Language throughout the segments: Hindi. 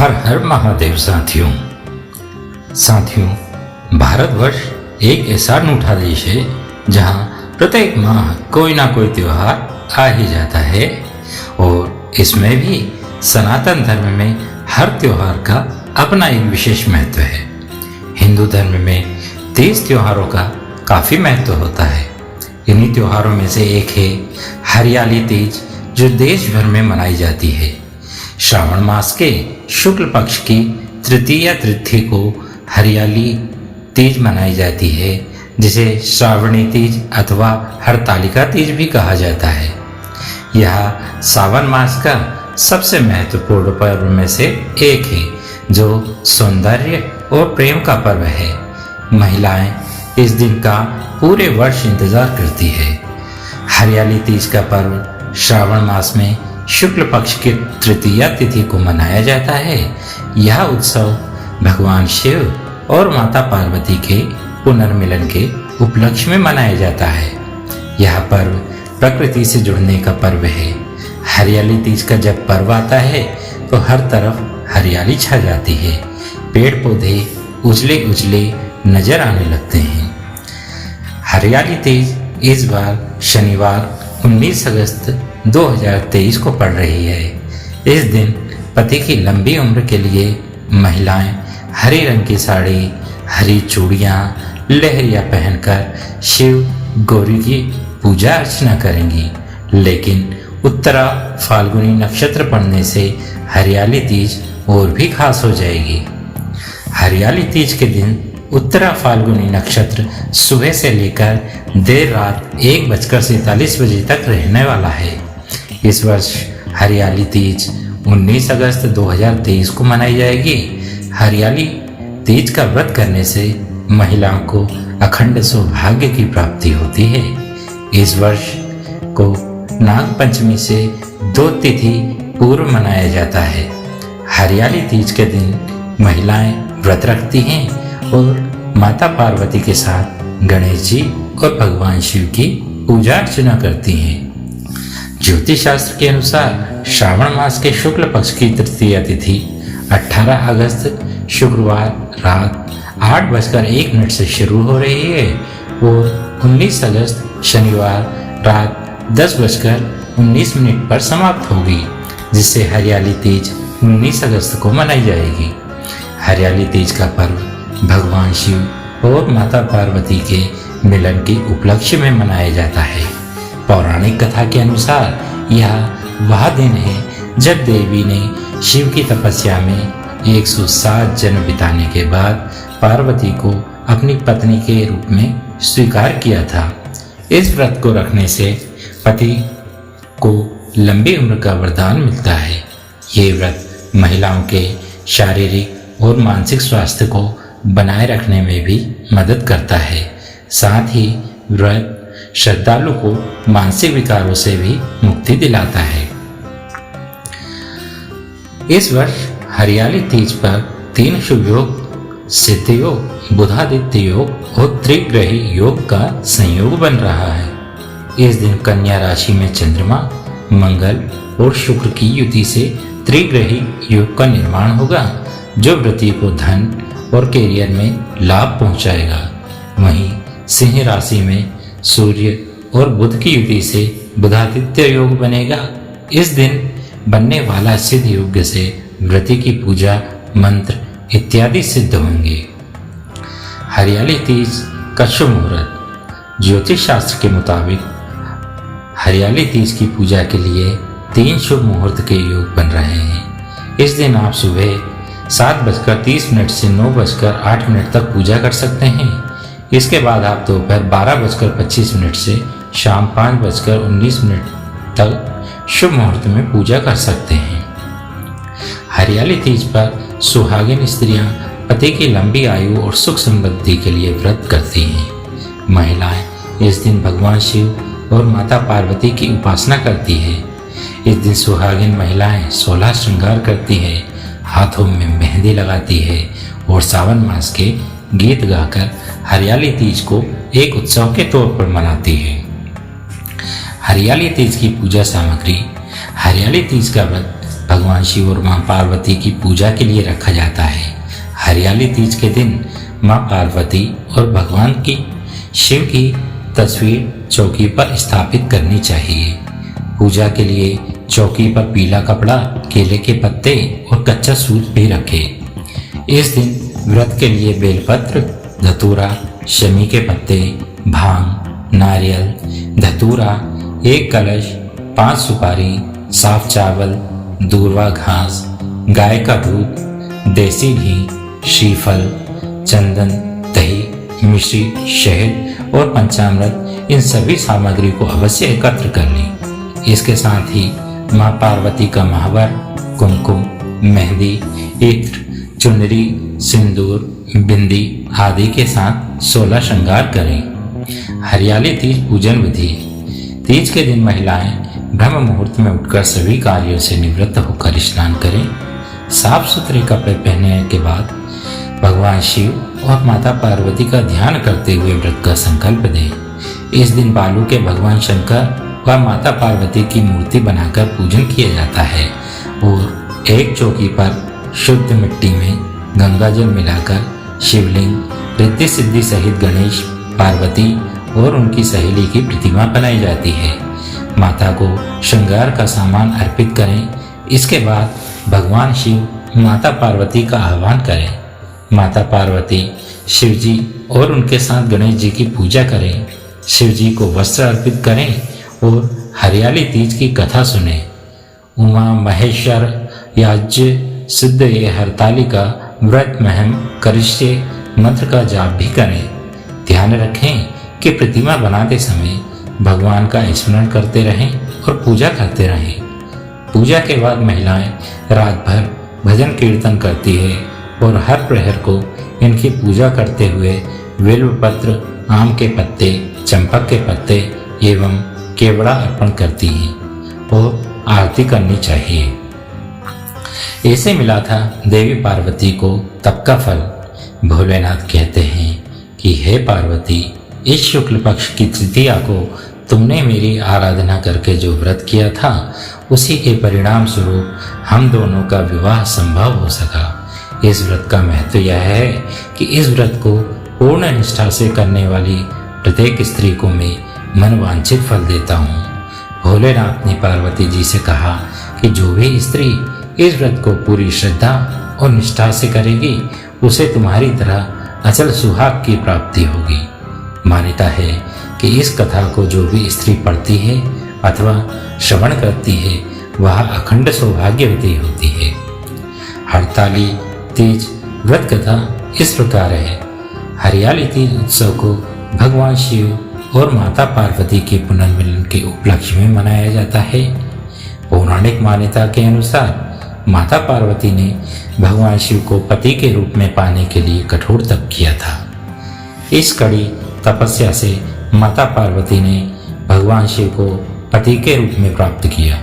हर हर महादेव साथियों। भारतवर्ष एक ऐसा अनूठा देश है जहां प्रत्येक माह कोई ना कोई त्योहार आ ही जाता है और इसमें भी सनातन धर्म में हर त्योहार का अपना एक विशेष महत्व है। हिंदू धर्म में 30 त्योहारों का काफ़ी महत्व होता है। इन्हीं त्योहारों में से एक है हरियाली तीज, जो देश भर में मनाई जाती है। श्रावण मास के शुक्ल पक्ष की तृतीया तिथि को हरियाली तीज मनाई जाती है, जिसे श्रावणी तीज अथवा हरतालिका तीज भी कहा जाता है। यह सावन मास का सबसे महत्वपूर्ण पर्व में से एक है, जो सौंदर्य और प्रेम का पर्व है। महिलाएं इस दिन का पूरे वर्ष इंतजार करती है। हरियाली तीज का पर्व श्रावण मास में शुक्ल पक्ष की तृतीया तिथि को मनाया जाता है। यह उत्सव भगवान शिव और माता पार्वती के पुनर्मिलन के उपलक्ष्य में मनाया जाता है। यह पर्व प्रकृति से जुड़ने का पर्व है। हरियाली तीज का जब पर्व आता है तो हर तरफ हरियाली छा जाती है। पेड़ पौधे उजले उजले नजर आने लगते हैं। हरियाली तीज इस बार शनिवार 19 अगस्त 2023 को पड़ रही है। इस दिन पति की लंबी उम्र के लिए महिलाएं हरे रंग की साड़ी, हरी चूड़ियाँ, लहरिया पहनकर शिव गौरी की पूजा अर्चना करेंगी। लेकिन उत्तरा फाल्गुनी नक्षत्र पड़ने से हरियाली तीज और भी खास हो जाएगी। हरियाली तीज के दिन उत्तरा फाल्गुनी नक्षत्र सुबह से लेकर देर रात 1:47 बजे तक रहने वाला है। इस वर्ष हरियाली तीज 19 अगस्त 2023 को मनाई जाएगी। हरियाली तीज का व्रत करने से महिलाओं को अखंड सौभाग्य की प्राप्ति होती है। इस वर्ष को नाग पंचमी से 2 तिथि पूर्व मनाया जाता है। हरियाली तीज के दिन महिलाएं व्रत रखती हैं और माता पार्वती के साथ गणेश जी और भगवान शिव की पूजा अर्चना करती हैं। ज्योतिष शास्त्र के अनुसार श्रावण मास के शुक्ल पक्ष की तृतीया तिथि 18 अगस्त शुक्रवार रात 8:01 से शुरू हो रही है और 19 अगस्त शनिवार रात 10:19 पर समाप्त होगी, जिससे हरियाली तीज 19 अगस्त को मनाई जाएगी। हरियाली तीज का पर्व भगवान शिव और माता पार्वती के मिलन के उपलक्ष्य में मनाया जाता है। पौराणिक कथा के अनुसार यह वह दिन है जब देवी ने शिव की तपस्या में 107 जन्म बिताने के बाद पार्वती को अपनी पत्नी के रूप में स्वीकार किया था। इस व्रत को रखने से पति को लंबी उम्र का वरदान मिलता है। ये व्रत महिलाओं के शारीरिक और मानसिक स्वास्थ्य को बनाए रखने में भी मदद करता है। साथ ही व्रत श्रद्धालु को मानसिक विकारों से भी मुक्ति दिलाता है। इस वर्ष हरियाली तीज पर 3 शुभ योग, सिद्ध योग, बुधादित्य योग और त्रिग्रही योग का संयोग बन रहा है। इस दिन कन्या राशि में चंद्रमा, मंगल और शुक्र की युति से त्रिग्रही योग का निर्माण होगा, जो व्रती को धन और कैरियर में लाभ पहुंचाएगा। वहीं सिंह राशि में सूर्य और बुध की युति से बुधादित्य योग बनेगा। इस दिन बनने वाला सिद्ध योग से व्रती की पूजा, मंत्र इत्यादि सिद्ध होंगे। हरियाली तीज का शुभ मुहूर्त। ज्योतिष शास्त्र के मुताबिक हरियाली तीज की पूजा के लिए 3 शुभ मुहूर्त के योग बन रहे हैं। इस दिन आप सुबह 7:30 से 9:08 तक पूजा कर सकते हैं। इसके बाद आप दोपहर 12:25 से शाम 5:19 तक शुभ मुहूर्त में पूजा कर सकते हैं। हरियाली तीज पर सुहागिन स्त्रियां पति की लंबी आयु और सुख समृद्धि के लिए व्रत करती हैं। महिलाएं इस दिन भगवान शिव और माता पार्वती की उपासना करती है। इस दिन सुहागिन महिलाएं 16 श्रृंगार करती है, हाथों में मेहंदी लगाती है और सावन मास के गीत गाकर हरियाली तीज को एक उत्सव के तौर पर मनाती है। हरियाली तीज की पूजा सामग्री। हरियाली तीज का व्रत भगवान शिव और माँ पार्वती की पूजा के लिए रखा जाता है। हरियाली तीज के दिन माँ पार्वती और भगवान की शिव की तस्वीर चौकी पर स्थापित करनी चाहिए। पूजा के लिए चौकी पर पीला कपड़ा, केले के पत्ते और कच्चा सूत भी रखें। इस दिन व्रत के लिए बेलपत्र, धतूरा, शमी के पत्ते, भांग, नारियल, धतूरा, एक कलश, 5 सुपारी, साफ चावल, दूर्वा घास, गाय का दूध, देसी घी, श्रीफल, चंदन, दही, मिश्री, शहद और पंचामृत, इन सभी सामग्री को अवश्य एकत्र कर लें। इसके साथ ही माँ पार्वती का महावर, कुमकुम, मेहंदी, इत्र, चुनरी, सिंदूर, बिंदी आदि के साथ 16 श्रृंगार करें। हरियाली तीज पूजन विधि। तीज के दिन महिलाएं ब्रह्म मुहूर्त में उठकर सभी कार्यों से निवृत्त होकर स्नान करें। साफ सुथरे कपड़े पहनने के बाद भगवान शिव और माता पार्वती का ध्यान करते हुए व्रत का संकल्प दें। इस दिन बालू के भगवान शंकर व माता पार्वती की मूर्ति बनाकर पूजन किया जाता है और एक चौकी पर शुद्ध मिट्टी में गंगा जल मिलाकर शिवलिंग, रिद्धि सिद्धि सहित गणेश, पार्वती और उनकी सहेली की प्रतिमा बनाई जाती है। माता को श्रृंगार का सामान अर्पित करें। इसके बाद भगवान शिव, माता पार्वती का आह्वान करें। माता पार्वती शिव जी और उनके साथ गणेश जी की पूजा करें। शिव जी को वस्त्र अर्पित करें और हरियाली तीज की कथा सुने। उमा महेश्वर याज्य सिद्ध ये हरतालिका व्रत महम करिष्ये मंत्र का जाप भी करें। ध्यान रखें कि प्रतिमा बनाते समय भगवान का स्मरण करते रहें और पूजा करते रहें। पूजा के बाद महिलाएं रात भर भजन कीर्तन करती है और हर प्रहर को इनकी पूजा करते हुए बिल्व पत्र, आम के पत्ते, चंपक के पत्ते एवं केवड़ा अर्पण करती हैं और आरती करनी चाहिए। ऐसे मिला था देवी पार्वती को तप का फल। भोलेनाथ कहते हैं कि हे पार्वती, इस शुक्ल पक्ष की तृतीया को तुमने मेरी आराधना करके जो व्रत किया था, उसी के परिणाम स्वरूप हम दोनों का विवाह संभव हो सका। इस व्रत का महत्व यह है कि इस व्रत को पूर्ण निष्ठा से करने वाली प्रत्येक स्त्री को मैं मनवांछित फल देता हूँ। भोलेनाथ ने पार्वती जी से कहा कि जो भी स्त्री इस व्रत को पूरी श्रद्धा और निष्ठा से करेगी, उसे तुम्हारी तरह अचल सुहाग की प्राप्ति होगी। मान्यता है कि इस कथा को जो भी स्त्री पढ़ती है अथवा श्रवण करती है, वह अखंड सौभाग्यवती होती है। हरताली तीज व्रत कथा इस प्रकार है। हरियाली तीज उत्सव को भगवान शिव और माता पार्वती के पुनर्मिलन के उपलक्ष्य में मनाया जाता है। पौराणिक मान्यता के अनुसार माता पार्वती ने भगवान शिव को पति के रूप में पाने के लिए कठोर तप किया था। इस कड़ी तपस्या से माता पार्वती ने भगवान शिव को पति के रूप में प्राप्त किया।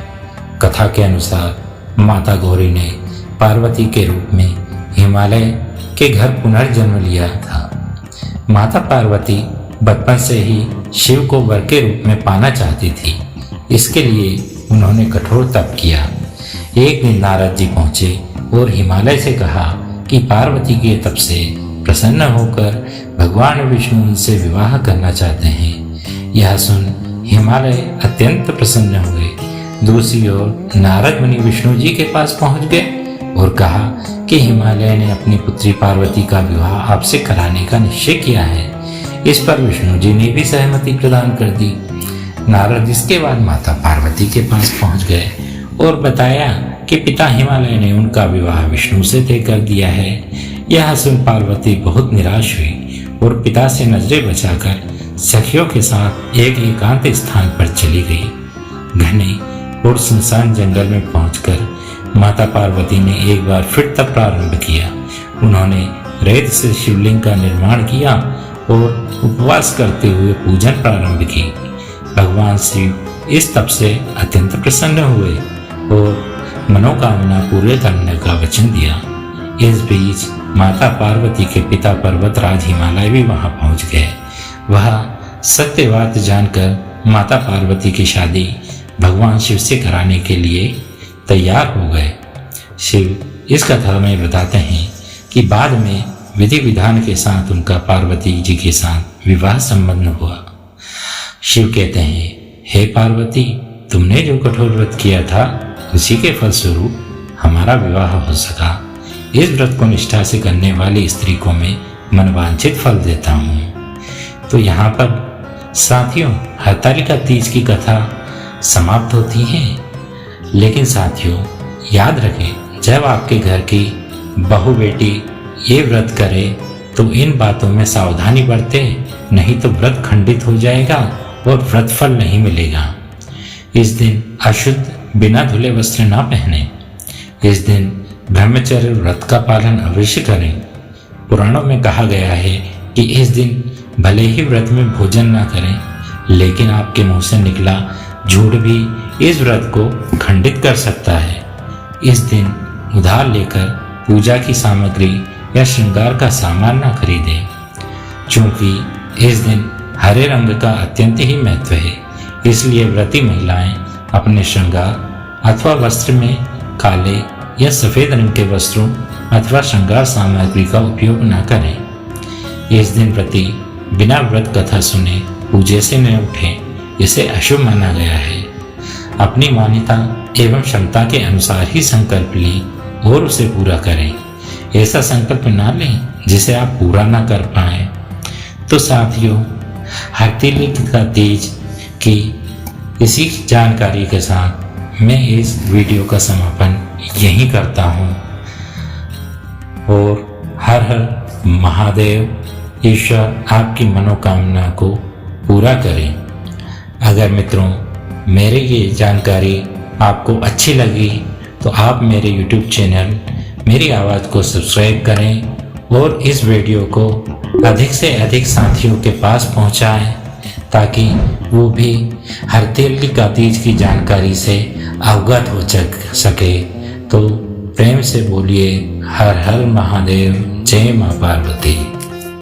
कथा के अनुसार माता गौरी ने पार्वती के रूप में हिमालय के घर पुनर्जन्म लिया था। माता पार्वती बचपन से ही शिव को वर के रूप में पाना चाहती थी। इसके लिए उन्होंने कठोर तप किया। एक दिन नारद जी पहुंचे और हिमालय से कहा कि पार्वती के तप से प्रसन्न होकर भगवान विष्णु उनसे विवाह करना चाहते हैं। यह सुन हिमालय अत्यंत प्रसन्न हुए। दूसरी ओर नारद मुनि विष्णु जी के पास पहुंच गए और कहा कि हिमालय ने अपनी पुत्री पार्वती का विवाह आपसे कराने का निश्चय किया है। इस पर विष्णु जी ने भी सहमति प्रदान कर दी। नारद इसके बाद माता पार्वती के पास पहुंच गए और बताया कि पिता हिमालय ने उनका विवाह विष्णु से तय कर दिया है। यह सुन पार्वती बहुत निराश हुई और पिता से नजरें बचाकर सखियों के साथ एक एकांत स्थान पर चली गई। घने और सुनसान जंगल में पहुंचकर माता पार्वती ने एक बार फिर तप प्रारंभ किया। उन्होंने रेत से शिवलिंग का निर्माण किया और उपवास करते हुए पूजन प्रारंभ की। भगवान शिव इस तप से अत्यंत प्रसन्न हुए और मनोकामना पूरे करने का वचन दिया। इस बीच माता पार्वती के पिता पर्वतराज हिमालय भी वहां पहुंच गए। वह सत्य बात जानकर माता पार्वती की शादी भगवान शिव से कराने के लिए तैयार हो गए। शिव इस कथा में बताते हैं कि बाद में विधि विधान के साथ उनका पार्वती जी के साथ विवाह संपन्न हुआ। शिव कहते हैं, हे पार्वती, तुमने जो कठोर व्रत किया था उसी के फलस्वरूप हमारा विवाह हो सका। इस व्रत को निष्ठा से करने वाली स्त्री को मैं मनवांछित फल देता हूँ। तो यहाँ पर साथियों हरतालिका तीज की कथा समाप्त होती है। लेकिन साथियों याद रखें, जब आपके घर की बहू बेटी ये व्रत करे तो इन बातों में सावधानी बरते, नहीं तो व्रत खंडित हो जाएगा और व्रत फल नहीं मिलेगा। इस दिन अशुद्ध बिना धुले वस्त्र ना पहने। इस दिन ब्रह्मचर्य व्रत का पालन अवश्य करें। पुराणों में कहा गया है कि इस दिन भले ही व्रत में भोजन ना करें, लेकिन आपके मुंह से निकला झूठ भी इस व्रत को खंडित कर सकता है। इस दिन उधार लेकर पूजा की सामग्री या श्रृंगार का सामान ना खरीदें, क्योंकि इस दिन हरे रंग का अत्यंत ही महत्व है। इसलिए व्रती महिलाएं अपने श्रृंगार अथवा वस्त्र में काले या सफेद रंग के वस्त्रों अथवा श्रृंगार सामग्री का उपयोग न करें। इस दिन व्रती बिना व्रत कथा सुने पूजे से न उठें, इसे अशुभ माना गया है। अपनी मान्यता एवं क्षमता के अनुसार ही संकल्प लें और उसे पूरा करें। ऐसा संकल्प ना लें जिसे आप पूरा ना कर पाए। तो साथियों हरतालिका तीज की इसी जानकारी के साथ मैं इस वीडियो का समापन यहीं करता हूँ और हर हर महादेव ईश्वर आपकी मनोकामना को पूरा करें। अगर मित्रों मेरी ये जानकारी आपको अच्छी लगी तो आप मेरे YouTube चैनल मेरी आवाज़ को सब्सक्राइब करें और इस वीडियो को अधिक से अधिक साथियों के पास पहुंचाएं, ताकि वो भी हरतालिका तीज की जानकारी से अवगत हो सके। तो प्रेम से बोलिए हर हर महादेव, जय मां पार्वती।